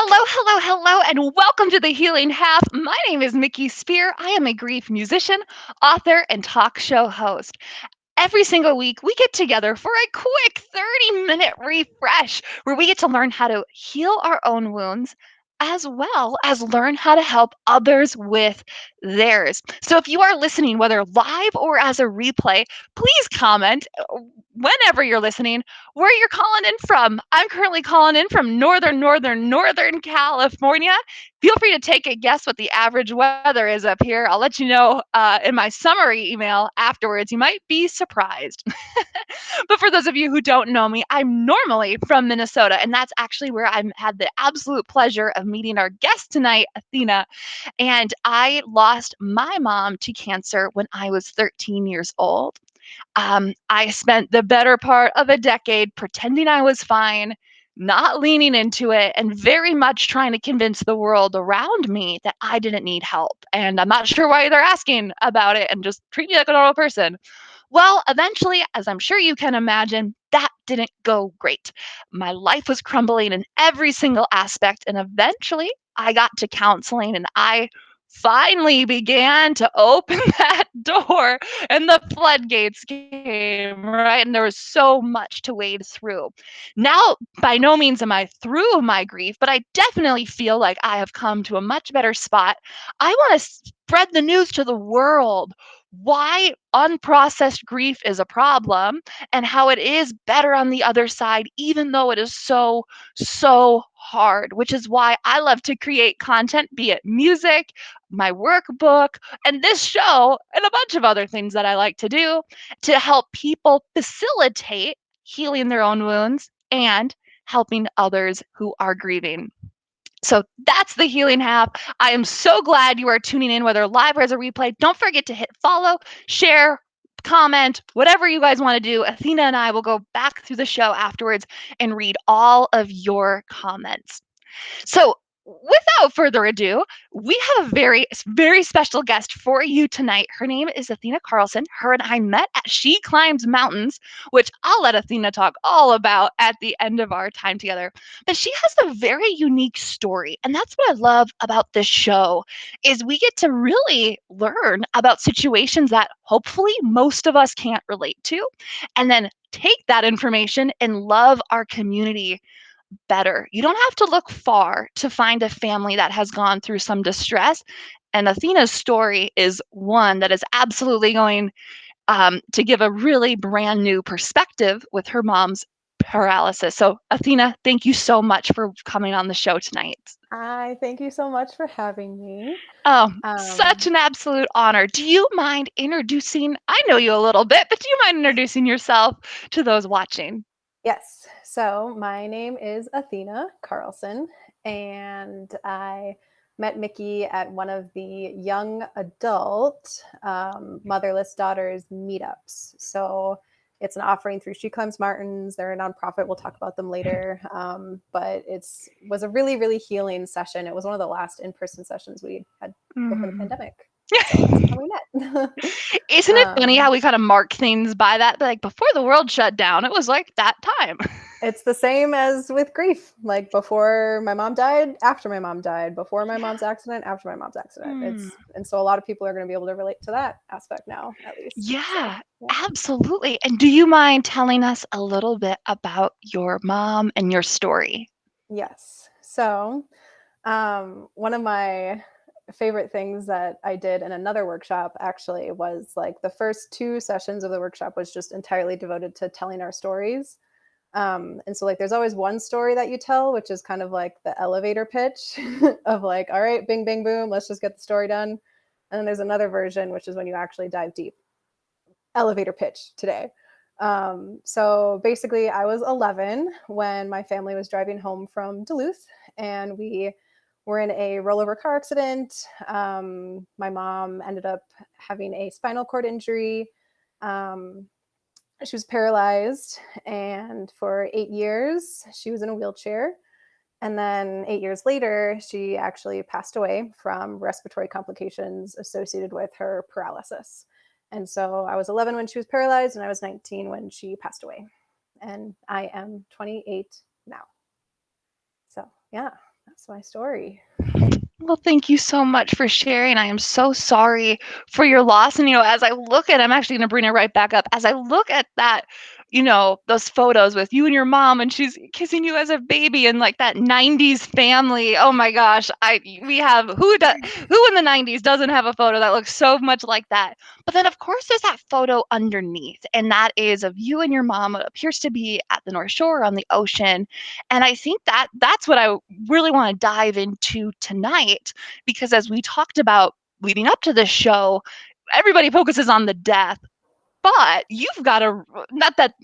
Hello, and welcome to the Healing Half. My name is Mickey Spear. I am a grief musician, author, and talk show host. Every single week, we get together for a quick 30-minute refresh where we get to learn how to heal our own wounds as well as learn how to help others with theirs. So if you are listening, whether live or as a replay, please comment whenever you're listening where you're calling in from. I'm currently calling in from northern California. Feel free to take a guess what the average weather is up here. I'll let you know in my summary email afterwards. You might be surprised. But for those of you who don't know me, I'm normally from Minnesota, and that's actually where I've had the absolute pleasure of meeting our guest tonight, Athena. And I lost my mom to cancer when I was 13 years old. I spent the better part of a decade pretending I was fine, not leaning into it, and very much trying to convince the world around me that I didn't need help. And I'm not sure why they're asking about it and just treat me like a normal person. Well, eventually, as I'm sure you can imagine, that didn't go great. My life was crumbling in every single aspect, and eventually I got to counseling and I finally began to open that door and the floodgates came, right? And there was so much to wade through. Now, by no means am I through my grief, but I definitely feel like I have come to a much better spot. I want to spread the news to the world why unprocessed grief is a problem and how it is better on the other side, even though it is so hard, which is why I love to create content, be it music, my workbook, and this show, and a bunch of other things that I like to do to help people facilitate healing their own wounds and helping others who are grieving. So that's the healing half. I am so glad you are tuning in, whether live or as a replay. Don't forget to hit follow, share, comment, whatever you guys want to do. Athena and I will go back through the show afterwards and read all of your comments. So, without further ado, we have a very special guest for you tonight. Her name is Athena Carlson. Her and I met at She Climbs Mountains, which I'll let Athena talk all about at the end of our time together. But she has a very unique story, and that's what I love about this show is we get to really learn about situations that hopefully most of us can't relate to, and then take that information and love our community better. You don't have to look far to find a family that has gone through some distress. And Athena's story is one that is absolutely going to give a really brand new perspective with her mom's paralysis. So, Athena, thank you so much for coming on the show tonight. Hi, thank you so much for having me. Oh, such Um, an absolute honor. Do you mind introducing? I know you a little bit, but do you mind introducing yourself to those watching? yes, so my name is Athena Carlson, and I met Mickey at one of the young adult motherless daughters meetups. So it's an offering through She Climbs Mountains. They're a nonprofit. We'll talk about them later. But it's was a really healing session. It was one of the last in-person sessions we had before the Mhm. pandemic. So that's how we met. Isn't it funny how um, we kind of mark things by that? Like before the world shut down, it was like that time. It's the same as with grief. Like before my mom died, after my mom died, before my Yeah. mom's accident, after my mom's accident. Hmm. It's and so a lot of people are going to be able to relate to that aspect now, at least. So Yeah, yeah. absolutely. And do you mind telling us a little bit about your mom and your story? Yes. So one of my favorite things that I did in another workshop actually was like the first two sessions of the workshop was just entirely devoted to telling our stories. And so like there's always one story that you tell, which is kind of like the elevator pitch of like, all right, bing, bing, boom, let's just get the story done. And then there's another version, which is when you actually dive deep. Elevator pitch today. So basically, I was 11 when my family was driving home from Duluth, and we were in a rollover car accident. My mom ended up having a spinal cord injury. Um, she was paralyzed, and for 8 years she was in a wheelchair. And then 8 years later she actually passed away from respiratory complications associated with her paralysis. And so I was 11 when she was paralyzed, and I was 19 when she passed away, and I am 28 now. So yeah. that's my story. Well, thank you so much for sharing. I am so sorry for your loss. And, as I look at, I'm actually going to bring it right back up. As I look at that, those photos with you and your mom, and she's kissing you as a baby, and like that 90s family. Oh my gosh. We have, who in the 90s doesn't have a photo that looks so much like that? But then, of course, there's that photo underneath, and that is of you and your mom. It appears to be at the North Shore on the ocean. And I think that's what I really want to dive into tonight, because as we talked about leading up to this show, everybody focuses on the death, but you've got to, not that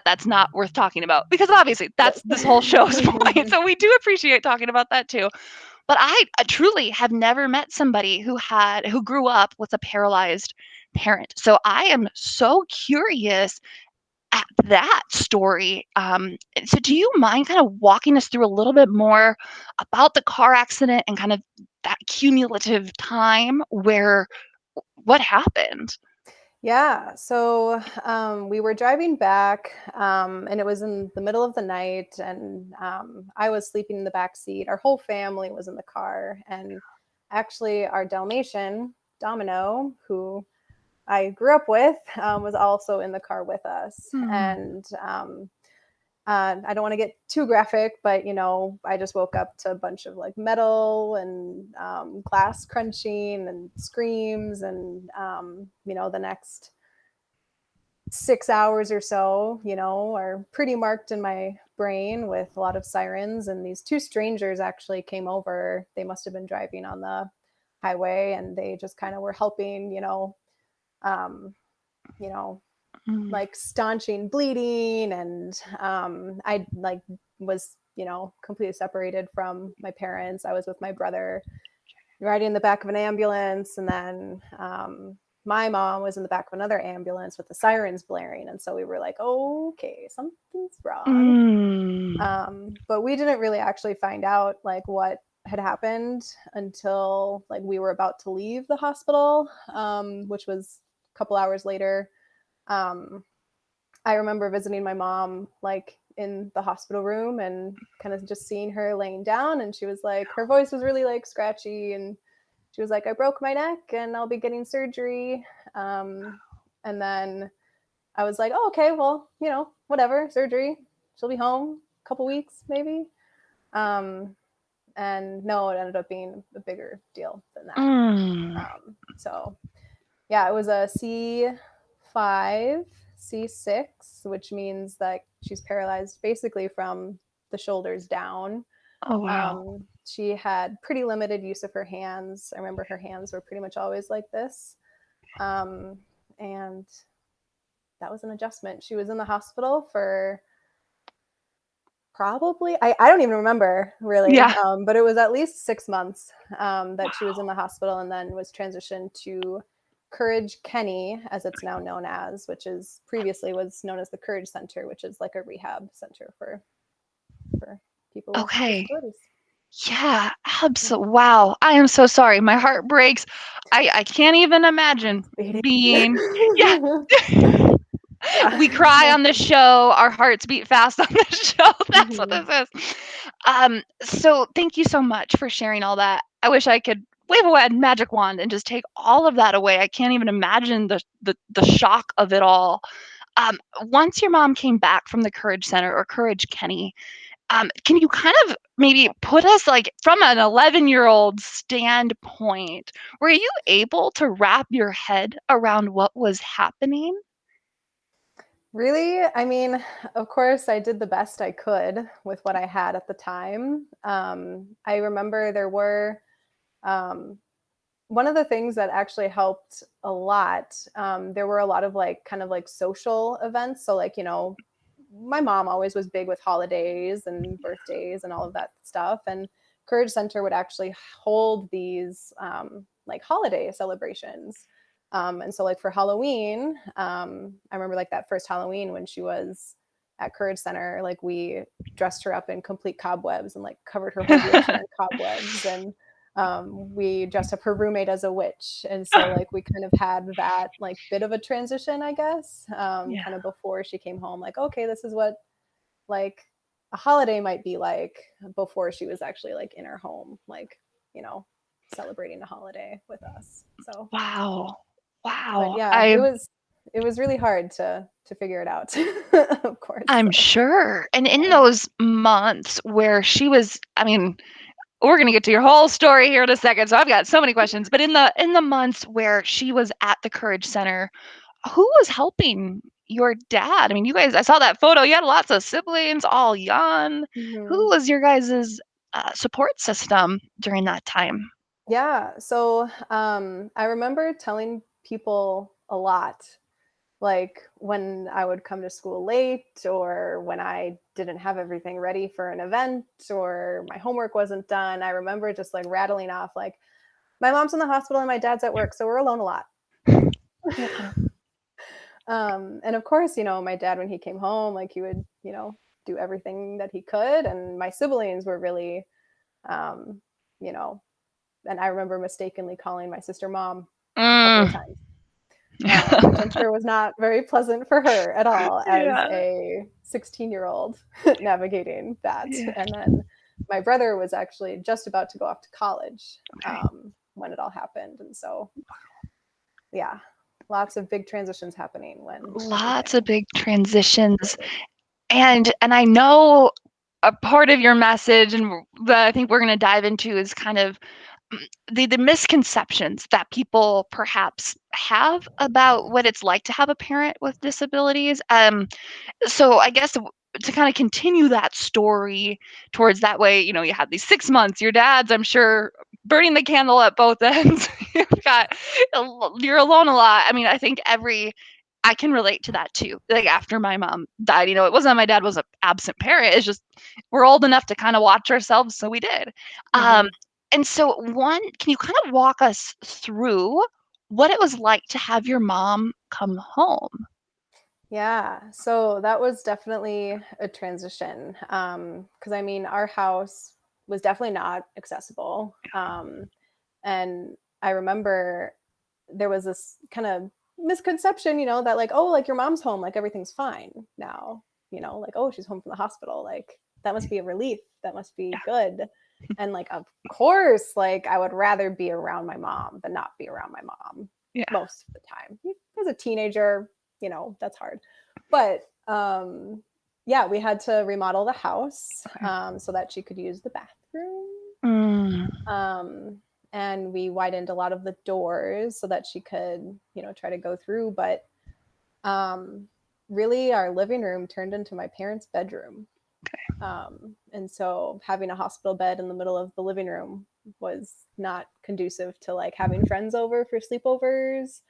that's not worth talking about, because obviously that's Yes. this whole show's point. So we do appreciate talking about that too. But I truly have never met somebody who grew up with a paralyzed parent. So I am so curious at that story. So, do you mind kind of walking us through a little bit more about the car accident and kind of that cumulative time where what happened? Yeah. So we were driving back, and it was in the middle of the night, and I was sleeping in the back seat. Our whole family was in the car, and actually, our Dalmatian Domino, who I grew up with, was also in the car with us. Hmm. And I don't want to get too graphic, but I just woke up to a bunch of like metal and glass crunching and screams, and the next 6 hours or so, are pretty marked in my brain with a lot of sirens. And these two strangers actually came over. They must have been driving on the highway, and they just kind of were helping, um, you know, Mm. like staunching bleeding. And I like was, completely separated from my parents. I was with my brother riding in the back of an ambulance, and then my mom was in the back of another ambulance with the sirens blaring. And so we were like, okay, something's wrong. Mm. But we didn't really actually find out like what had happened until like we were about to leave the hospital, which was a couple hours later. um, I remember visiting my mom like in the hospital room and kind of just seeing her laying down, and she was like, her voice was really like scratchy, and she was like, I broke my neck and I'll be getting surgery. And then I was like, oh, okay, well, whatever, surgery. She'll be home a couple weeks maybe. Um, and no, it ended up being a bigger deal than that. Mm. So yeah, it was a C5, C6, which means that she's paralyzed basically from the shoulders down. Oh wow. She had pretty limited use of her hands. I remember her hands were pretty much always like this. Um, and that was an adjustment. She was in the hospital for probably, I don't even remember really, Yeah. but it was at least 6 months that she was in Wow. the hospital, and then was transitioned to Courage Kenny, as it's now known as, which is previously was known as the Courage Center, which is like a rehab center for people with Okay. disabilities. Yeah, absolutely. Mhm. Wow. I am so sorry. My heart breaks. I can't even imagine It being, yeah. is. Yeah. We cry on this show. Our hearts beat fast on this show. That's what Mhm. this is. So thank you so much for sharing all that. I wish I could wave a magic wand and just take all of that away. I can't even imagine the shock of it all. Once your mom came back from the Courage Center or Courage Kenny, can you kind of maybe put us like from an 11-year-old standpoint, were you able to wrap your head around what was happening? Really? I mean, of course, I did the best I could with what I had at the time. I remember there were um, one of the things that actually helped a lot. There were a lot of like kind of like social events. So, like, my mom always was big with holidays and birthdays and all of that stuff. And Courage Center would actually hold these like holiday celebrations. And so, like for Halloween, I remember like that first Halloween when she was at Courage Center, like we dressed her up in complete cobwebs and like covered her whole wheelchair in cobwebs. And we dressed up her roommate as a witch. And so, like, we kind of had that like bit of a transition, I guess, Yeah. kind of before she came home, like, okay, this is what like a holiday might be like before she was actually like in her home, like, you know, celebrating a holiday with us. So, Wow. but Wow. yeah, it was really hard to figure it out, of course. I'm So, sure. And in yeah. those months where she was, I mean, we're going to get to your whole story here in a second. So I've got so many questions, but in the months where she was at the Courage Center, who was helping your dad? I mean, you guys, I saw that photo. You had lots of siblings, all young. Who Mhm. was your guys' support system during that time? Yeah. So I remember telling people a lot, like when I would come to school late, or when I didn't have everything ready for an event, or my homework wasn't done. I remember just like rattling off, like, my mom's in the hospital and my dad's at work, so we're alone a lot. Yeah. And of course, my dad, when he came home, like he would, do everything that he could. And my siblings were really, um, you know, and I remember mistakenly calling my sister mom a couple of Mm. times, which I'm sure was not very pleasant for her at all as Yeah. a 16-year-old navigating that. Yeah. And then my brother was actually just about to go off to college Okay. when it all happened. And so, yeah, lots of big transitions happening when Lots of everything big transitions. exploded. And I know a part of your message and that I think we're going to dive into is kind of the misconceptions that people perhaps have about what it's like to have a parent with disabilities. So I guess to kind of continue that story towards that way, you have these 6 months. Your dad's, I'm sure, burning the candle at both ends. You've got you're alone a lot. I mean, I think I can relate to that too. Like after my mom died, it wasn't that my dad was an absent parent. It's just we're old enough to kind of watch ourselves, so we did. Um, Hmm. and so can you kind of walk us through what it was like to have your mom come home? Yeah, so that was definitely a transition. Because I mean, our house was definitely not accessible. And I remember there was this kind of misconception, that like, oh, like your mom's home, like everything's fine now, like, oh, she's home from the hospital, like that must be a relief, that must be good. And like, of course, like I would rather be around my mom than not be around my mom Yeah. most of the time. As a teenager, that's hard. But yeah, we had to remodel the house Okay. so that she could use the bathroom. Mm, um, and we widened a lot of the doors so that she could, try to go through. But um, really, our living room turned into my parents' bedroom. And so having a hospital bed in the middle of the living room was not conducive to like having friends over for sleepovers.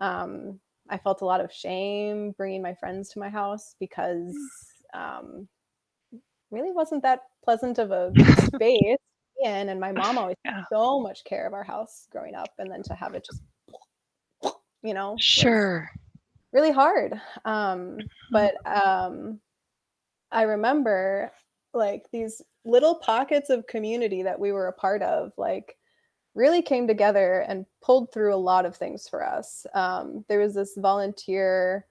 Um, I felt a lot of shame bringing my friends to my house because um, really wasn't that pleasant of a space to be in. And my mom always yeah. took so much care of our house growing up. And then to have it just, was Sure. really hard. Mm, But I remember like these little pockets of community that we were a part of, like really came together and pulled through a lot of things for us. There was this volunteer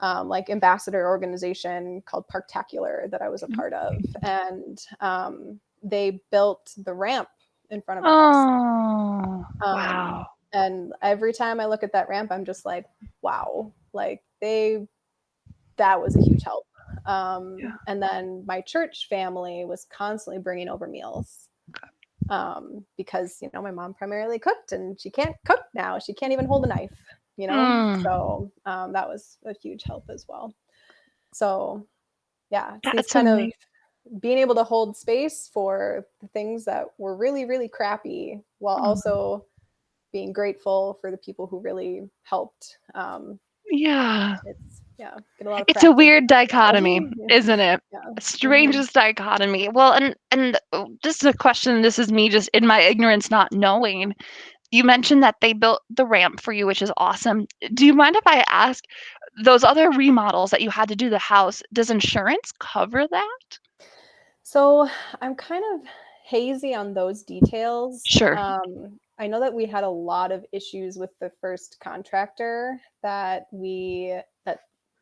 like ambassador organization called Parktacular that I was a mm. part of, and they built the ramp in front of our house. Oh, Um, wow. and every time I look at that ramp, I'm just like, wow, like that was a huge help. Yeah. And then my church family was constantly bringing over meals because my mom primarily cooked and she can't cook now. She can't even hold a knife. Mm, So that was a huge help as well. So yeah, it's these that's kind of amazing. being able to hold space for the things that were really, really crappy while also being grateful for the people who really helped. Yeah. It's, yeah, get a lot of It's a practice weird in that dichotomy, now. isn't it? Yeah. A Hmm. strangest dichotomy. Well, and this is a question, this is me just in my ignorance not knowing. You mentioned that they built the ramp for you, which is awesome. Do you mind if I ask those other remodels that you had to do the house, does insurance cover that? So I'm kind of hazy on those details. Sure. I know that we had a lot of issues with the first contractor that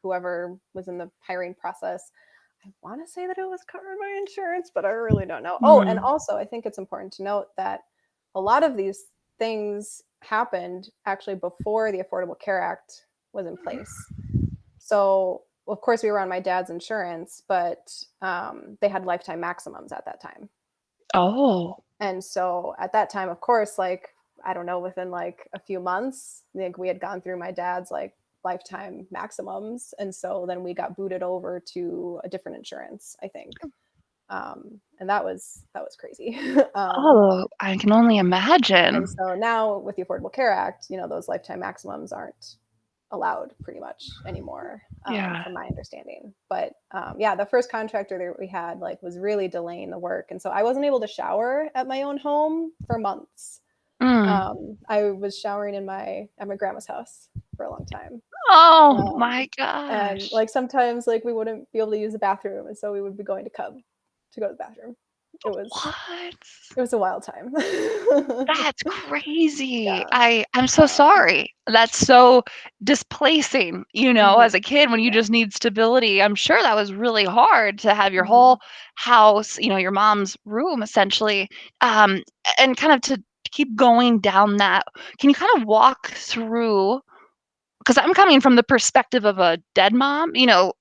whoever was in the hiring process. I want to say that it was covered by insurance, but I really don't know. Oh, and Hmm. also I think it's important to note that a lot of these things happened actually before the Affordable Care Act was in place. So, of course, we were on my dad's insurance, but they had lifetime maximums at that time. Oh, And so at that time, of course, like, I don't know, within like a few months, like we had gone through my dad's like lifetime maximums. And so then we got booted over to a different insurance, I think. And that was crazy. oh, I can only And imagine. so now with the Affordable Care Act, those lifetime maximums aren't allowed pretty much anymore, Yeah. from my understanding. But yeah, the first contractor that we had like was really delaying the work, and so I wasn't able to shower at my own home for months. Mm. I was showering in my at my grandma's house for a long time. Oh my Um, and gosh. like sometimes like we wouldn't be able to use the bathroom, and so we would be going to Cub to go to the bathroom. It was What? it was a wild time. That's crazy. Yeah. I'm so Um, sorry. That's so displacing, mhm, as a kid when you yeah. just need stability. I'm sure that was really hard to have your Mhm, whole house, your mom's room essentially, um, and kind of to keep going down that. Can you kind of walk through, because I'm coming from the perspective of a dead mom,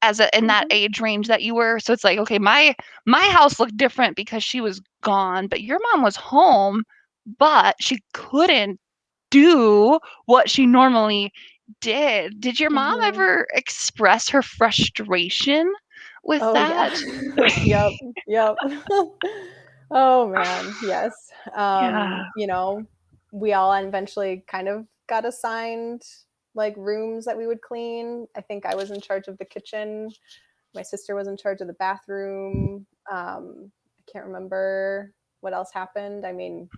as in that mhm. age range that you were. So it's like, okay, my house looked different because she was gone, but your mom was home, but she couldn't do what she normally did. Did your mom Mhm. ever express her frustration with Oh, yeah. that? Yep, yep. Oh, man, yes. Yeah, We all eventually kind of got assigned, like, rooms that we would clean. I think I was in charge of the kitchen, my sister was in charge of the bathroom. I can't remember what else happened. I mean,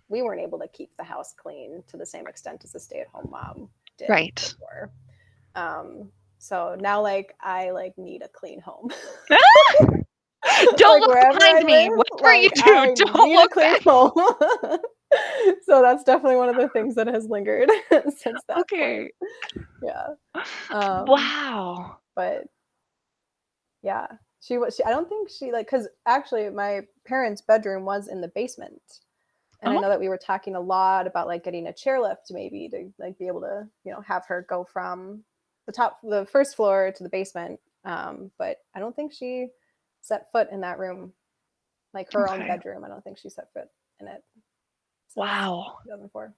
we weren't able to keep the house clean to the same extent as a stay-at-home mom did right. before. Um, so now like I like need a clean home. Don't Like look wherever behind I me. live, Whatever you like do, I don't need a look clean back. home. So that's definitely one of the things that has lingered since that point. Okay. Yeah. Um, Wow. but yeah, I don't think she like because actually my parents' bedroom was in the basement, and I Oh, know that we were talking a lot about like getting a chairlift maybe to like be able to have her go from the first floor to the basement. But I don't think she set foot in that room, like her own okay. bedroom. I don't think she set foot in it since Wow. 2004.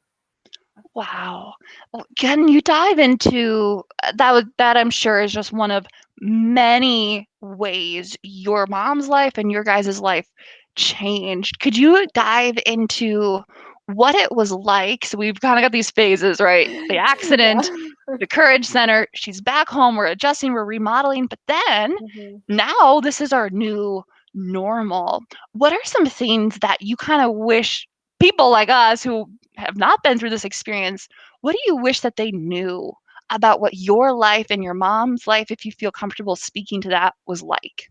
Wow. Well, can you dive into that I'm sure is just one of many ways your mom's life and your guys' life changed. Could you dive into what it was like? So we've kind of got these phases, right? The accident, Yeah. the courage center, she's back home, we're adjusting, we're remodeling, but then Mhm. now this is our new normal. What are some things that you kind of wish people like us who have not been through this experience, what do you wish that they knew about what your life and your mom's life, if you feel comfortable speaking to that, was like?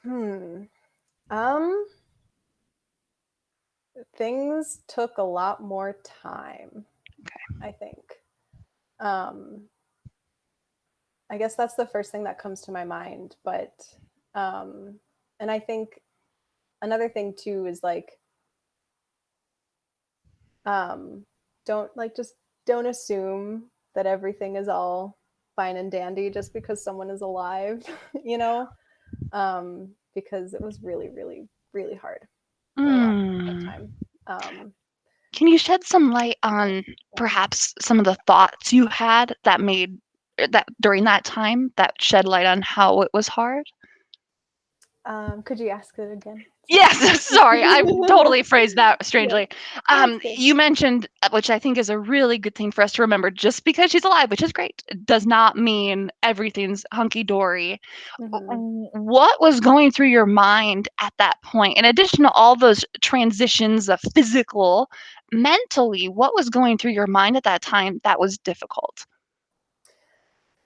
Hmm. Um, Things took a lot more time, I think. Um, I guess that's the first thing that comes to my mind. But, um, and I think another thing too is like, um, just don't assume that everything is all fine and dandy just because someone is alive, you know? Because it was really, really, really hard for a lot of Mm. time. Um, Can you shed some light but on yeah. perhaps some of the thoughts you had that made that during that time that shed light on how it was hard? Could you ask it again? Sorry. Yes, sorry, I totally phrased that Yeah, strangely. that's good. You mentioned, which I think is a really good thing for us to remember, just because she's alive, which is great, does not mean everything's hunky dory. Hmm. What was going through your mind at that point? In addition to all those transitions of physical, mentally, what was going through your mind at that time that was difficult?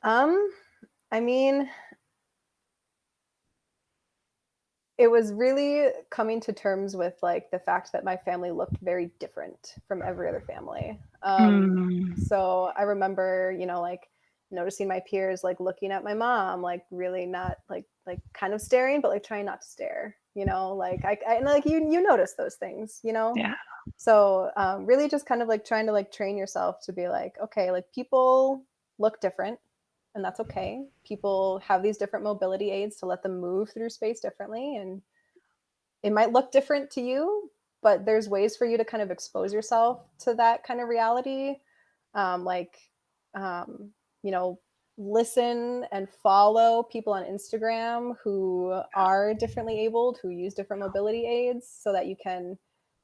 Um, I mean, it was really coming to terms with like the fact that my family looked very different from every other family. Mm, So I remember, like noticing my peers like looking at my mom, like really not like kind of staring, but like trying not to stare, like I and like you notice those things, Yeah. so really just kind of like trying to like train yourself to be like, okay, like people look different, and that's okay. People have these different mobility aids to let them move through space differently, and it might look different to you, but there's ways for you to kind of expose yourself to that kind of reality. Like, um, you know, listen and follow people on Instagram who are differently abled, who use different mobility aids, so that you can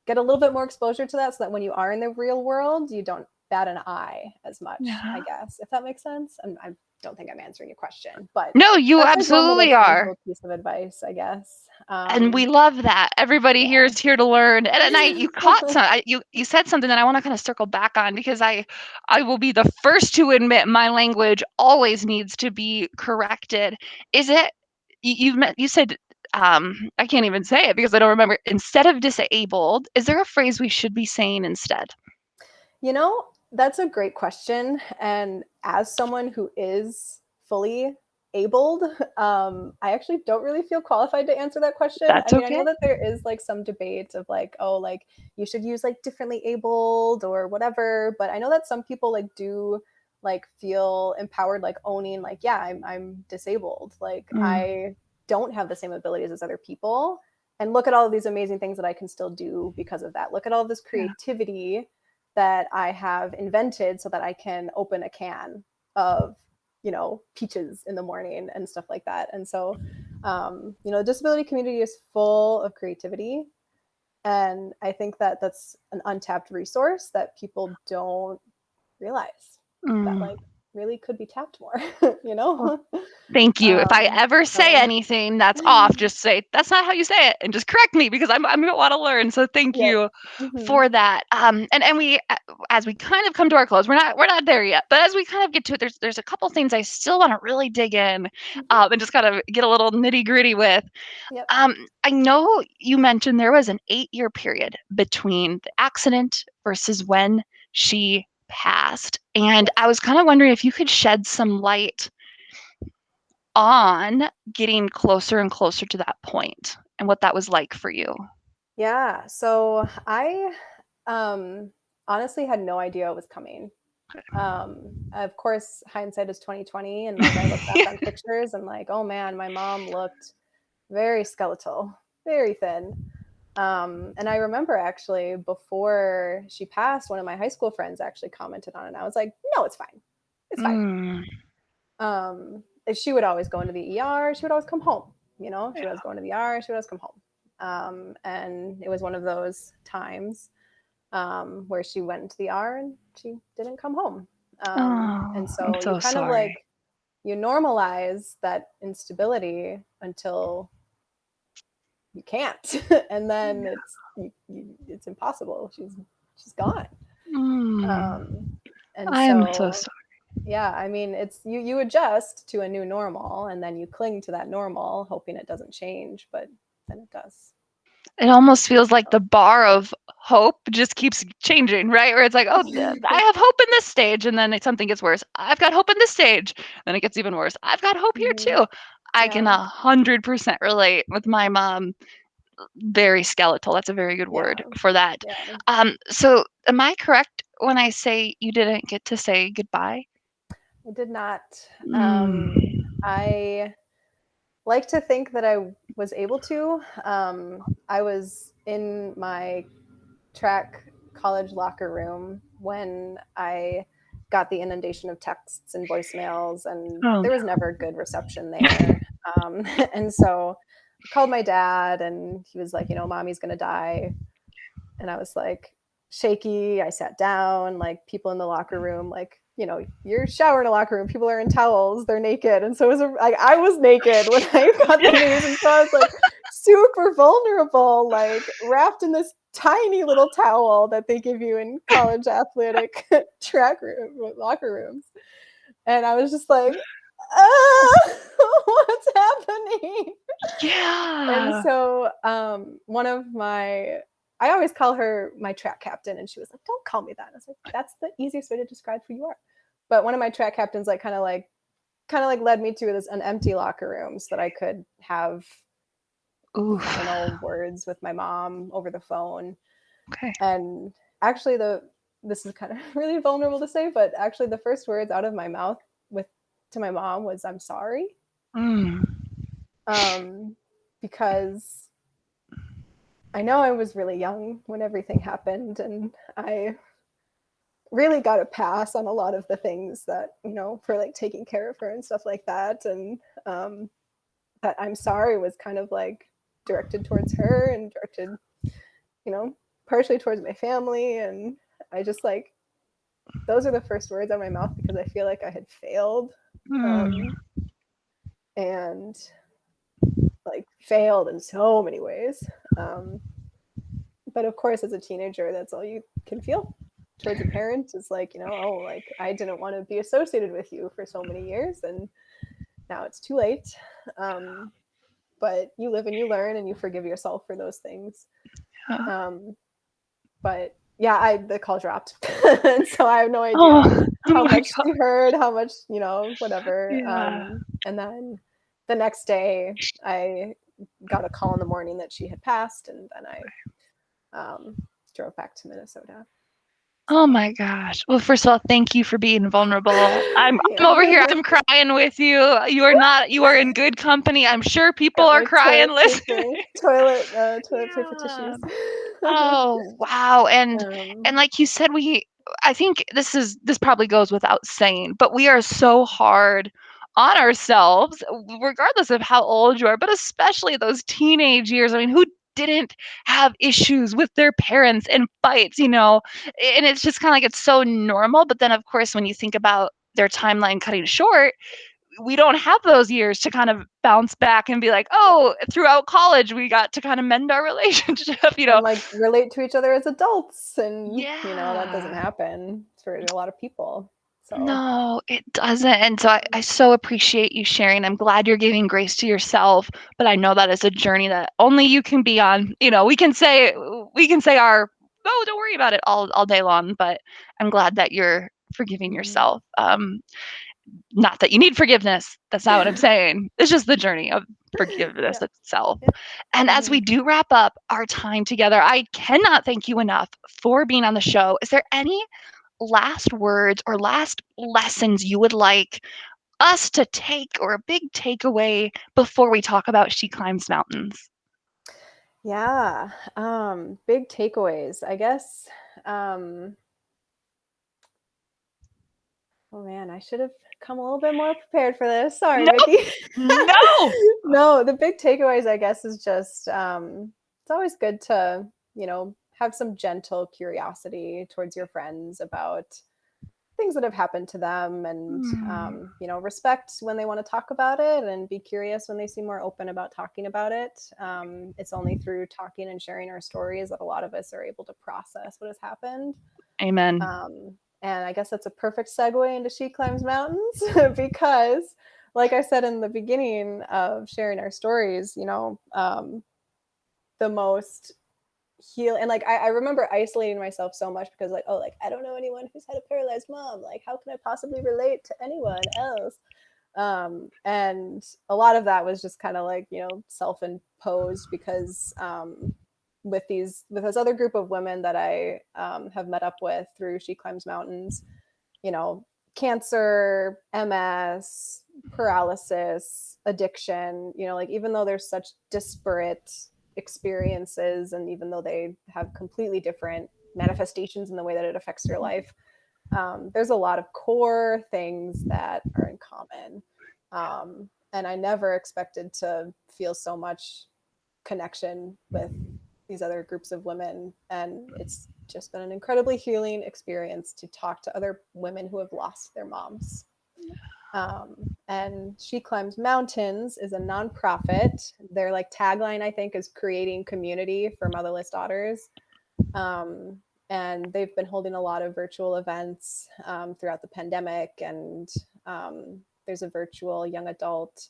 get a little bit more exposure to that, so that when you are in the real world, you don't bat an eye as much, I Yeah. guess, if that makes sense. I don't think I'm answering your question, but No, you that's like one little absolutely are. tangible piece of advice, I guess. And we love that. Everybody here Yeah. is here to learn. And you caught some. You said something that I want to kind of circle back on, because I will be the first to admit my language always needs to be corrected. Is it you said, I can't even say it because I don't remember. Instead of disabled, is there a phrase we should be saying instead? That's a great question. And as someone who is fully abled, I actually don't really feel qualified to answer that question. I That's mean, I okay. know that there is like some debate of like, oh, like you should use like differently abled or whatever. But I know that some people like do like feel empowered, like owning, like, yeah, I'm disabled. Like Mm, I don't have the same abilities as other people. And look at all of these amazing things that I can still do because of that. Look at all of this yeah. creativity that I have invented so that I can open a can of, peaches in the morning and stuff like that. And so, the disability community is full of creativity. And I think that that's an untapped resource that people don't realize that Mm. like really could be tapped more, you Well, know? thank you. If I ever say So, anything that's off, just say that's not how you say it, and just correct me, because I'm gonna want to learn. So thank yep. you Hmm. for that. And we, as we kind of come to our close, we're not there yet, but as we kind of get to it, there's a couple things I still want to really dig in, Hmm. and just kind of get a little nitty gritty with. Yep. I know you mentioned there was an 8-year period between the accident versus when she passed, and Yes. I was kind of wondering if you could shed some light on getting closer and closer to that point and what that was like for you. Yeah. So I honestly had no idea it was coming. Of course, hindsight is 2020, and like I look back on pictures and like, oh man, my mom looked very skeletal, very thin. And I remember actually before she passed, one of my high school friends actually commented on it. And I was like, no, it's fine. It's fine. Mm, She would always go into the ER. She would always come home. She yeah. would always go into the ER. She would always come home. And it was one of those times where she went into the ER and she didn't come home. Oh, And I'm so you so kind of like sorry. you normalize that instability until you can't, and then it's impossible. She's gone. Mm, Um, and I am so so sorry. yeah, I mean, it's you adjust to a new normal, and then you cling to that normal, hoping it doesn't change, but then it does. It almost feels like So. the bar of hope just keeps changing, right? Where it's like, oh, I have hope in this stage, and then something gets worse. I've got hope in this stage, then it gets even worse. I've got hope here Hmm. too. I can Yeah, 100% relate with my mom. Very skeletal. That's a very good yeah, word for that. yeah. So am I correct when I say you didn't get to say goodbye? I did not. Mm. I like to think that I was able to. I was in my track college locker room when I got the inundation of texts and voicemails, and Oh, there was never good reception there. And so I called my dad, and he was like, mommy's going to die. And I was like shaky. I sat down, like people in the locker room, like, you're showering in a locker room, people are in towels, they're naked. And so it was like I was naked when I got the news. And so I was like super vulnerable, like wrapped in this tiny little towel that they give you in college athletic track room locker rooms. And I was just like, what's happening? And yeah. so one of my I always call her my track captain, and she was like, don't call me that. I was like, that's the easiest way to describe who you are. but one of my track captains kind of like led me to this an empty locker room so that I could have Oof. final words with my mom over the phone. Okay. And actually, this is kind of really vulnerable to say, but actually, the first words out of my mouth with to my mom was "I'm sorry," Mm. um, because I know I was really young when everything happened, and I really got a pass on a lot of the things that for like taking care of her and stuff like that, and um, that "I'm sorry" was kind of like directed towards her and directed, you know, partially towards my family, and I just like those are the first words out of my mouth because I feel like I had failed, Mm. um, and like failed in so many ways. Um, but of course, as a teenager, that's all you can feel towards a parent is like, oh, like I didn't want to be associated with you for so many years, and now it's too late. Um, but you live and you learn, and you forgive yourself for those things. Yeah. Um, but yeah, I the call dropped, and so I have no idea Oh, oh how my much God. she heard, how much whatever. Yeah. And then the next day, I got a call in the morning that she had passed, and then I drove back to Minnesota. Oh So my gosh. Well, first of all, thank you for being vulnerable. I'm yeah, over here. I'm crying with you. You are in good company. I'm sure people got are my crying toilet listening. paper, toilet paper Yeah. tissues. Oh, wow. And um, like you said, I think this probably goes without saying, but we are so hard on ourselves, regardless of how old you are, but especially those teenage years. I mean, who didn't have issues with their parents and fights, you know? And it's just kind of like it's so normal. But then, of course, when you think about their timeline cutting short, we don't have those years to kind of bounce back and be like, oh, throughout college, we got to kind of mend our relationship, you know? and like relate to each other as adults, and that doesn't Yeah. happen for a lot of people. So No, it doesn't. And so I so appreciate you sharing. I'm glad you're giving grace to yourself, but I know that is a journey that only you can be on. You know, we can say our, oh, don't worry about it all day long, but I'm glad that you're forgiving mhm. yourself. Not that you need forgiveness. That's not what I'm saying. It's just the journey of forgiveness Yeah, itself. yeah. And as Hmm. we do wrap up our time together, I cannot thank you enough for being on the show. Is there any last words or last lessons you would like us to take or a big takeaway before we talk about She Climbs Mountains? Yeah. Big takeaways, I guess. Um, oh man, I should have come a little bit more prepared for this. Sorry, Nope. Mickey. No. No, the big takeaways, I guess, is just it's always good to, have some gentle curiosity towards your friends about things that have happened to them, and Hmm. respect when they want to talk about it, and be curious when they seem more open about talking about it. It's only through talking and sharing our stories that a lot of us are able to process what has happened. Amen. And I guess that's a perfect segue into She Climbs Mountains because, like I said in the beginning of sharing our stories, the most heal and like I remember isolating myself so much because like, oh, like I don't know anyone who's had a paralyzed mom, like how can I possibly relate to anyone else? And a lot of that was just kind of like, self-imposed because with this other group of women that I have met up with through She Climbs Mountains, you know cancer, MS, paralysis, addiction, like even though there's such disparate experiences, and even though they have completely different manifestations in the way that it affects your life, there's a lot of core things that are in common. And I never expected to feel so much connection with these other groups of women. And it's just been an incredibly healing experience to talk to other women who have lost their moms. And She Climbs Mountains is a nonprofit. Their like tagline, I think, is creating community for motherless daughters. Um, and they've been holding a lot of virtual events throughout the pandemic. And there's a virtual young adult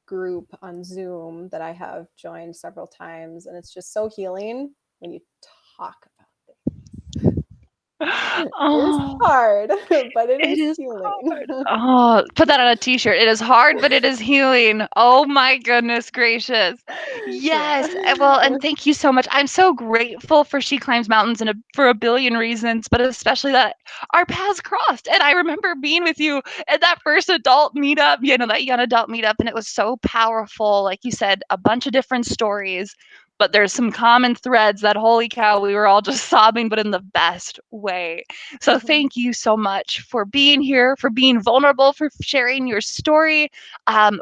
group on Zoom that I have joined several times. And it's just so healing when you talk about things. It is Oh. hard, but it It is is healing. hard. Oh, put that on a t-shirt. It is hard, but it is healing. Oh my goodness gracious. Yeah. Yes. Well, and thank you so much. I'm so grateful for She Climbs Mountains for a billion reasons, but especially that our paths crossed. And I remember being with you at that first adult meetup, that young adult meetup, and it was so powerful. Like you said, a bunch of different stories, but there's some common threads that holy cow, we were all just sobbing, but in the best way. So thank you so much for being here, for being vulnerable, for sharing your story.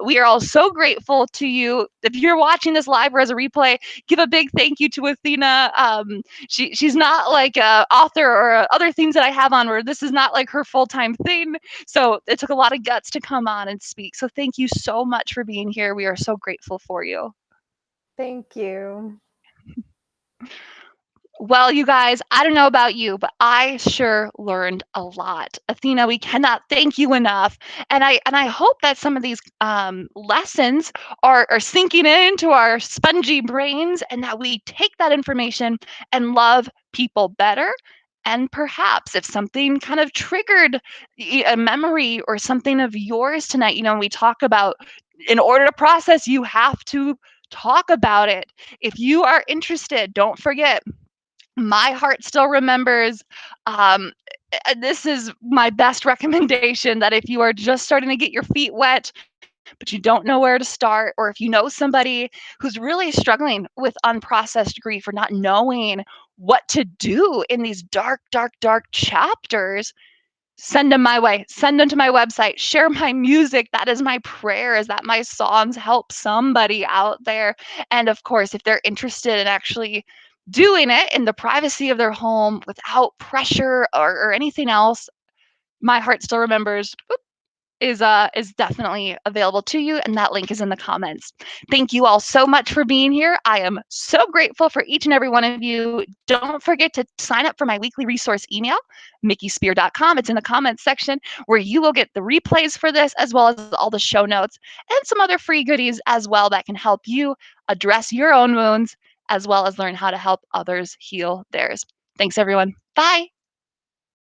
We are all so grateful to you. If you're watching this live or as a replay, give a big thank you to Athena. She's not like a author or other things that I have on where this is not like her full-time thing. So it took a lot of guts to come on and speak. So thank you so much for being here. We are so grateful for you. Thank you. Well, you guys, I don't know about you, but I sure learned a lot. Athena, we cannot thank you enough. And I hope that some of these lessons are sinking into our spongy brains and that we take that information and love people better. And perhaps if something kind of triggered a memory or something of yours tonight, we talk about in order to process, you have to talk about it. If you are interested, don't forget my heart still remembers. Um, this is my best recommendation that if you are just starting to get your feet wet, but you don't know where to start, or if you know somebody who's really struggling with unprocessed grief or not knowing what to do in these dark, dark, dark chapters, send them my way. Send them to my website. Share my music. That is my prayer, is that my songs help somebody out there. And of course, if they're interested in actually doing it in the privacy of their home without pressure or anything else, my heart still remembers is definitely available to you, and that link is in the comments. Thank you all so much for being here. I am so grateful for each and every one of you. Don't forget to sign up for my weekly resource email, mickyspear.com. It's in the comments section, where you will get the replays for this as well as all the show notes and some other free goodies as well that can help you address your own wounds as well as learn how to help others heal theirs. Thanks everyone. Bye.